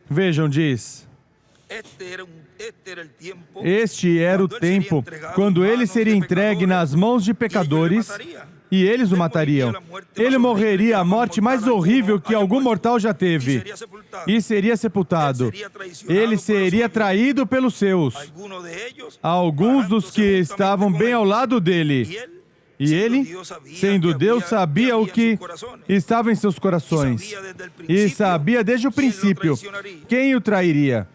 Vejam, diz: este era o tempo quando ele seria entregue nas mãos de pecadores e eles o matariam. Ele morreria a morte mais horrível que algum mortal já teve e seria sepultado. Ele seria traído pelos seus, alguns dos que estavam bem ao lado dele. E ele, sendo Deus, sabia o que estava em seus corações e sabia desde o princípio quem o trairia.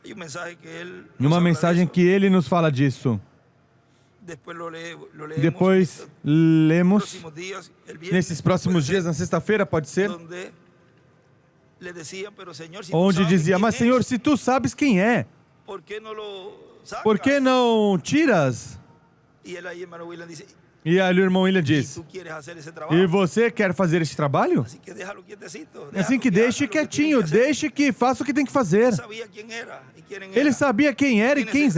E uma mensagem que ele nos fala disso. Depois lemos, nesses próximos dias, na sexta-feira, pode ser, onde dizia: mas Senhor, se tu sabes quem é, por que não tiras? E aí o irmão William diz: e você quer fazer esse trabalho? Assim que deixe quietinho, deixe que faça o que tem que fazer. Ele sabia quem era e quem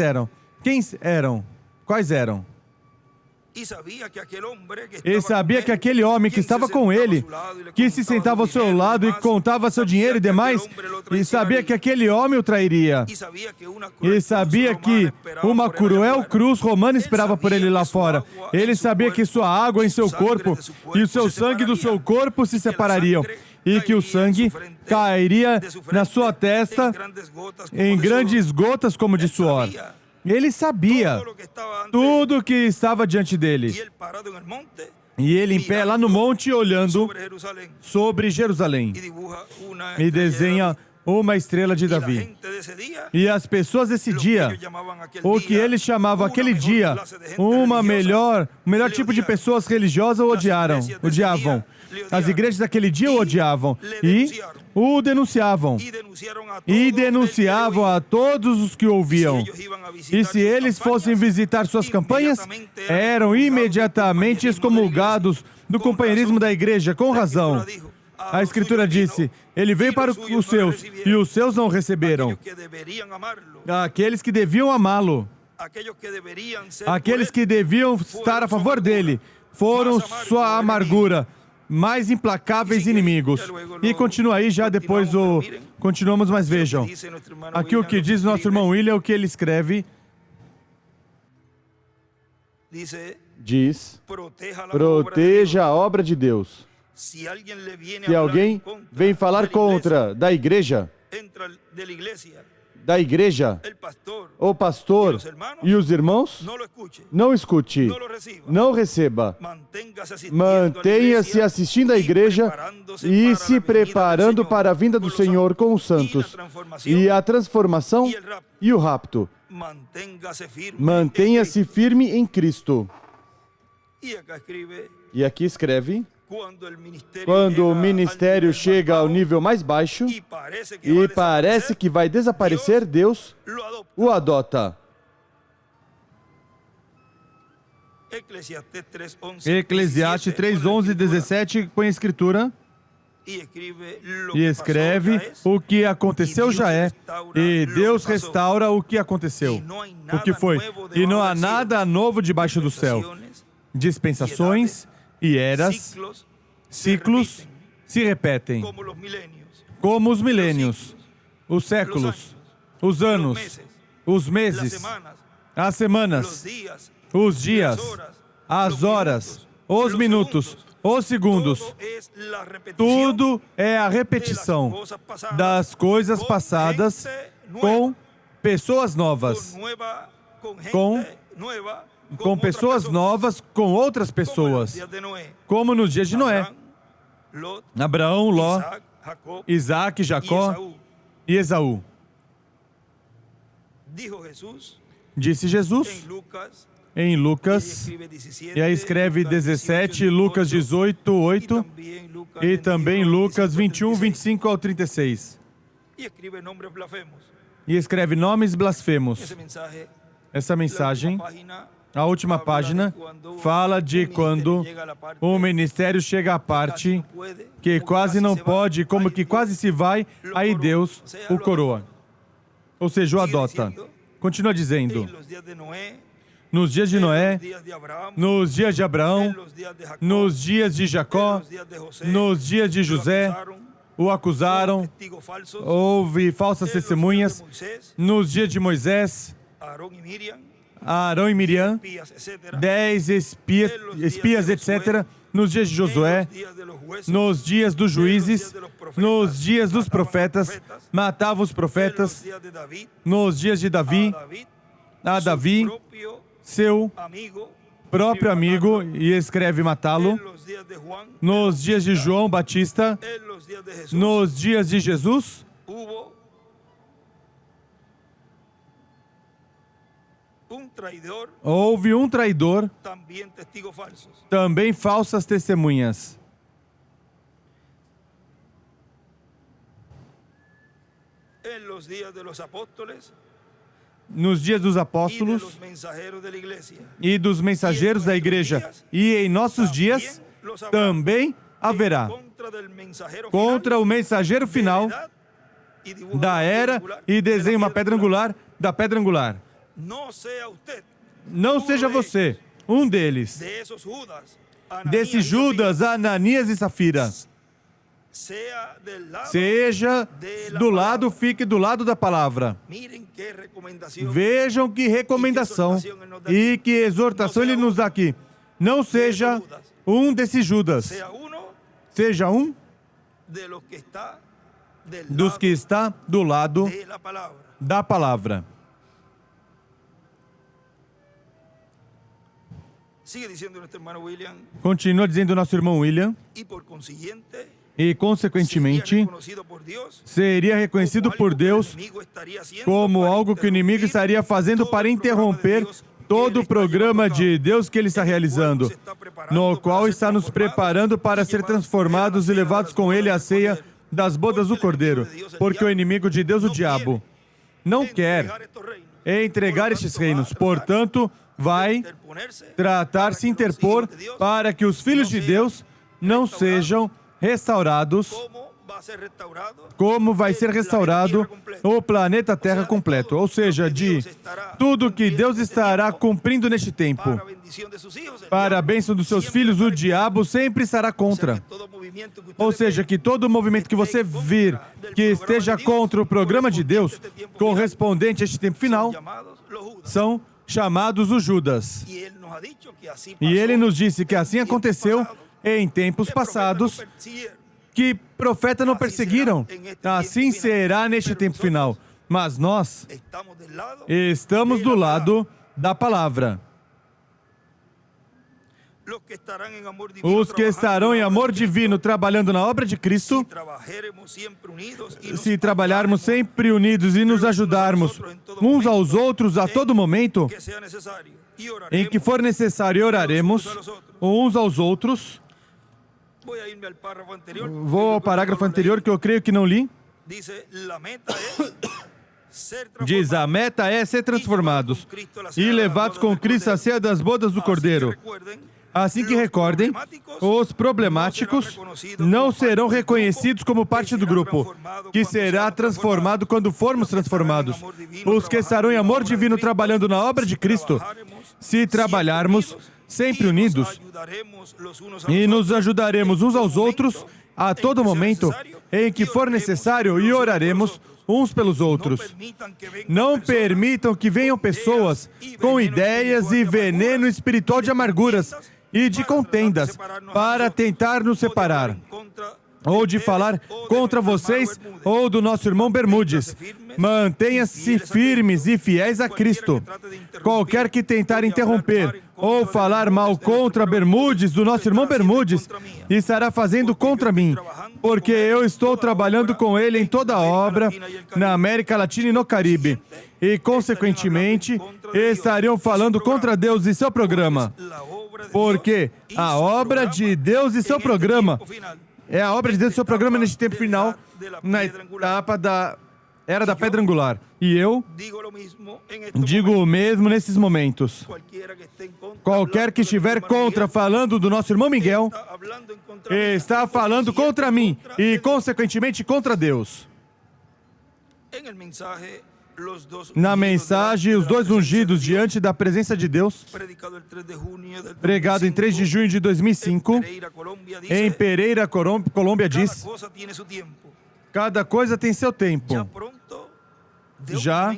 eram. Quais eram? Ele sabia que aquele homem que estava com ele, que se sentava ao seu lado e contava seu dinheiro e demais, e sabia que aquele homem o trairia. Ele sabia que uma cruel cruz romana esperava por ele lá fora. Ele sabia que sua água em seu corpo e o seu sangue do seu corpo se separariam. E que o sangue cairia na sua testa em grandes gotas como de suor. Ele sabia tudo o que estava diante dele. E ele em pé lá no monte olhando sobre Jerusalém. E desenha uma estrela de Davi. E as pessoas desse dia, o que eles chamavam aquele dia, o melhor tipo de pessoas religiosas o odiavam. As igrejas daquele dia o odiavam e o denunciavam. E denunciavam a todos os que o ouviam. E se eles fossem visitar suas campanhas, eram imediatamente excomulgados do companheirismo da igreja, com razão. A Escritura disse: ele veio para os seus, e os seus não o receberam. Aqueles que deviam amá-lo, aqueles que deviam estar a favor dele, foram sua amargura, mais implacáveis inimigos. E continua aí, já depois continuamos, mas vejam. Aqui o que diz nosso irmão William, o que ele escreve. Diz: proteja a obra de Deus. Se alguém vem falar contra da igreja, o pastor e os irmãos, não escute, não receba. Mantenha-se assistindo à igreja e se preparando para a vinda do Senhor com os santos, e a transformação e o rapto. Mantenha-se firme em Cristo. E aqui escreve: quando o ministério chega ao nível mais baixo e parece que vai desaparecer, Deus o adota. Eclesiastes 3:11 e 17 põe a Escritura e escreve: o que aconteceu já é, e Deus restaura o que aconteceu, o que foi, e não há nada novo debaixo do céu. Dispensações e eras, ciclos se repetem, como os milênios, os séculos, os anos, os meses, as semanas, os dias, as horas, os minutos, os segundos. Tudo é a repetição das coisas passadas com pessoas novas, com pessoas novas, com outras pessoas, como nos dias de Noé, Abraão, Ló, Isaac, Jacó e Esaú. Disse Jesus em Lucas, e aí escreve 17, Lucas 18, 8, e também Lucas 21, 25 ao 36. E escreve nomes blasfemos. Essa mensagem, a última página, fala de quando o ministério chega à parte que quase não pode, como que quase se vai, aí Deus o coroa. Ou seja, o adota. Continua dizendo: nos dias de Noé, nos dias de Abraão, nos dias de Jacó, nos dias de José, o acusaram, houve falsas testemunhas nos dias de Moisés, Arão e Miriam, 10 espias, etc., nos dias de Josué, nos dias dos juízes, nos dias dos profetas, matavam os profetas, nos dias de Davi, a Davi, seu próprio amigo, e escreve matá-lo, nos dias de João Batista, nos dias de Jesus, houve um traidor, também falsas testemunhas. Nos dias dos apóstolos e dos mensageiros da igreja, e em nossos dias também haverá, contra o mensageiro final da era, e desenha uma pedra angular da pedra angular. Não seja você um deles, desses Judas, Ananias e Safira. Seja do lado, fique do lado da palavra. Vejam que recomendação e que exortação ele nos dá aqui. Não seja um desses Judas. Seja um dos que está do lado da palavra. Continua dizendo nosso irmão William. E, consequentemente, seria reconhecido por Deus como algo que o inimigo estaria fazendo para interromper todo o programa de Deus que ele está realizando, no qual está nos preparando para ser transformados e levados com ele à ceia das bodas do Cordeiro, porque o inimigo de Deus, o diabo, não quer entregar estes reinos, portanto, vai tratar, se interpor para que os filhos de Deus não sejam restaurados, como vai ser restaurado o planeta Terra completo, ou seja, de tudo que Deus estará cumprindo neste tempo. Para a bênção dos seus filhos, o diabo sempre estará contra. Ou seja, que todo movimento que você vir que esteja contra o programa de Deus, correspondente a este tempo final, são chamados os Judas. E ele nos disse que assim aconteceu em tempos passados, que profeta não perseguiram. Assim será neste tempo final. Mas nós estamos do lado da palavra. Os que estarão em amor divino trabalhando na obra de Cristo, se trabalharmos sempre unidos e nos ajudarmos uns aos outros a todo momento, em que for necessário, oraremos uns aos outros. Vou ao parágrafo anterior que eu creio que não li. Diz, a meta é ser transformados e levados com Cristo à ceia das bodas do Cordeiro. Assim que recordem, os problemáticos não serão reconhecidos como parte do grupo, que será transformado quando formos transformados. Os que estarão em amor divino trabalhando na obra de Cristo, se trabalharmos sempre unidos, e nos ajudaremos uns aos outros a todo momento em que for necessário, e oraremos uns pelos outros. Não permitam que venham pessoas com ideias e veneno espiritual de amarguras e de contendas para tentar nos separar, ou de falar contra vocês ou do nosso irmão Bermudes. Mantenha-se firmes e fiéis a Cristo. Qualquer que tentar interromper ou falar mal contra Bermudes, do nosso irmão Bermudes, estará fazendo contra mim, porque eu estou trabalhando com ele em toda a obra na América Latina e no Caribe. E, consequentemente, estariam falando contra Deus e seu programa, porque a obra de Deus e seu programa é a obra de Deus e seu programa neste tempo final, na etapa da Era da Pedra Angular. E eu digo o mesmo nesses momentos. Qualquer que estiver contra, falando do nosso irmão Miguel, está falando contra mim e, consequentemente, contra Deus. na mensagem, os dois ungidos diante da presença de Deus, pregado em 3 de junho de 2005, em Pereira, Colômbia, diz: cada coisa tem seu tempo. Já,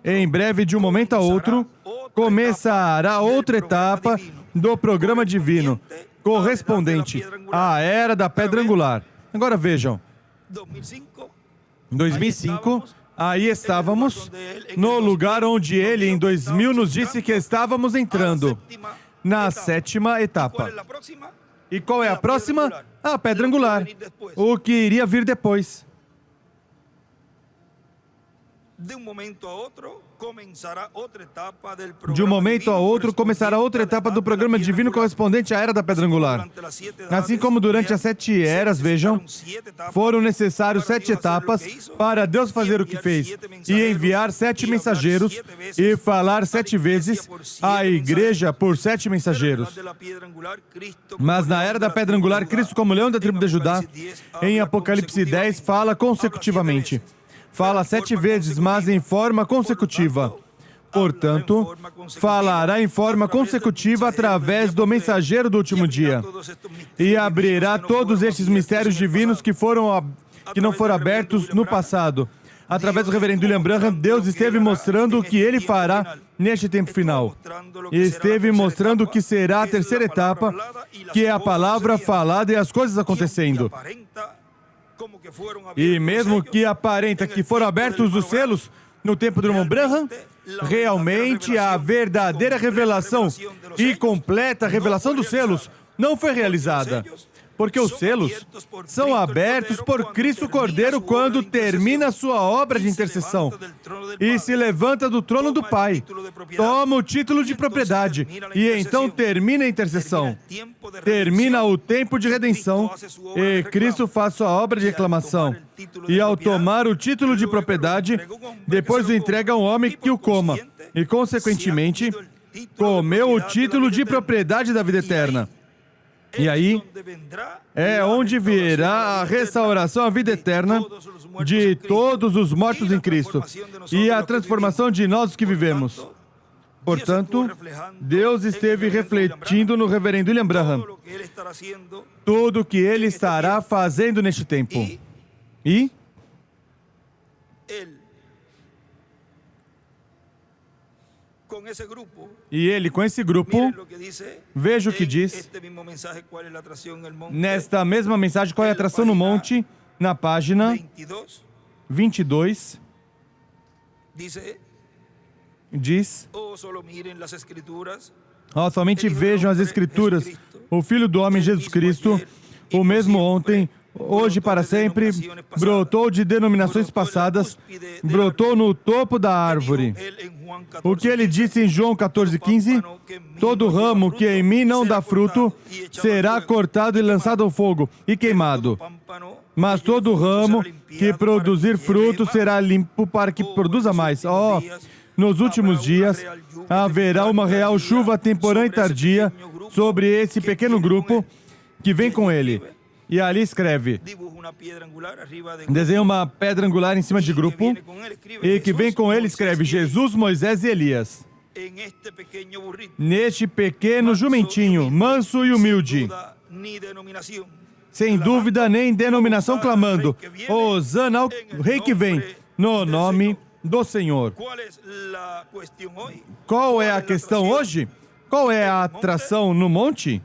em breve, de um momento a outro, começará outra etapa do programa divino, correspondente à era da pedra angular. Agora vejam, 2005, aí estávamos no lugar onde ele, em 2000, nos disse que estávamos entrando na 7ª etapa. E qual é a próxima? A pedra angular, o que iria vir depois. De um momento a outro, começará outra etapa do programa divino correspondente à era da pedra angular. Assim como durante as 7 eras, vejam, foram necessários 7 etapas para Deus fazer o que fez e enviar 7 mensageiros e falar 7 vezes à igreja por 7 mensageiros. Mas na era da pedra angular, Cristo, como leão da tribo de Judá, em Apocalipse 10, fala consecutivamente. Fala 7 vezes, mas em forma consecutiva. Portanto, falará em forma consecutiva através do mensageiro do último dia. E abrirá todos estes mistérios divinos que não foram abertos no passado. Através do reverendo William Branham, Deus esteve mostrando o que ele fará neste tempo final. E esteve mostrando o que será a terceira etapa, que é a palavra falada e as coisas acontecendo. E mesmo que aparenta que foram abertos os selos no tempo do irmão Branham, realmente a verdadeira revelação e completa revelação dos selos não foi realizada. Porque os selos são abertos por Cristo Cordeiro quando termina a sua obra de intercessão e se levanta do trono do Pai, toma o título de propriedade e então termina a intercessão. Termina o tempo de redenção e Cristo faz sua obra de reclamação. E ao tomar o título de propriedade, depois o entrega a um homem que o coma e, consequentemente, comeu o título de propriedade da vida eterna. E aí é onde virá a restauração à vida eterna de todos os mortos em Cristo e a transformação de nós que vivemos. Portanto, Deus esteve refletindo no reverendo William Branham tudo o que ele estará fazendo neste tempo. E ele, com esse grupo, veja o que diz nesta mesma mensagem, qual é a atração no monte, na página 22, diz: somente vejam as Escrituras, o Filho do Homem, Jesus Cristo, o mesmo ontem, hoje e para sempre, brotou de denominações passadas, brotou no topo da árvore. O que ele disse em João 14,15, todo ramo que em mim não dá fruto, será cortado e lançado ao fogo e queimado. Mas todo ramo que produzir fruto será limpo para que produza mais. Nos últimos dias, haverá uma real chuva temporã e tardia sobre esse pequeno grupo que vem com ele. E ali escreve, desenha uma pedra angular em cima de grupo, e que vem com ele escreve Jesus, Moisés e Elias. Neste pequeno jumentinho, manso e humilde, sem dúvida nem denominação, clamando, Hosana ao Rei que vem, no nome do Senhor. Qual é a questão hoje? Qual é a atração no monte?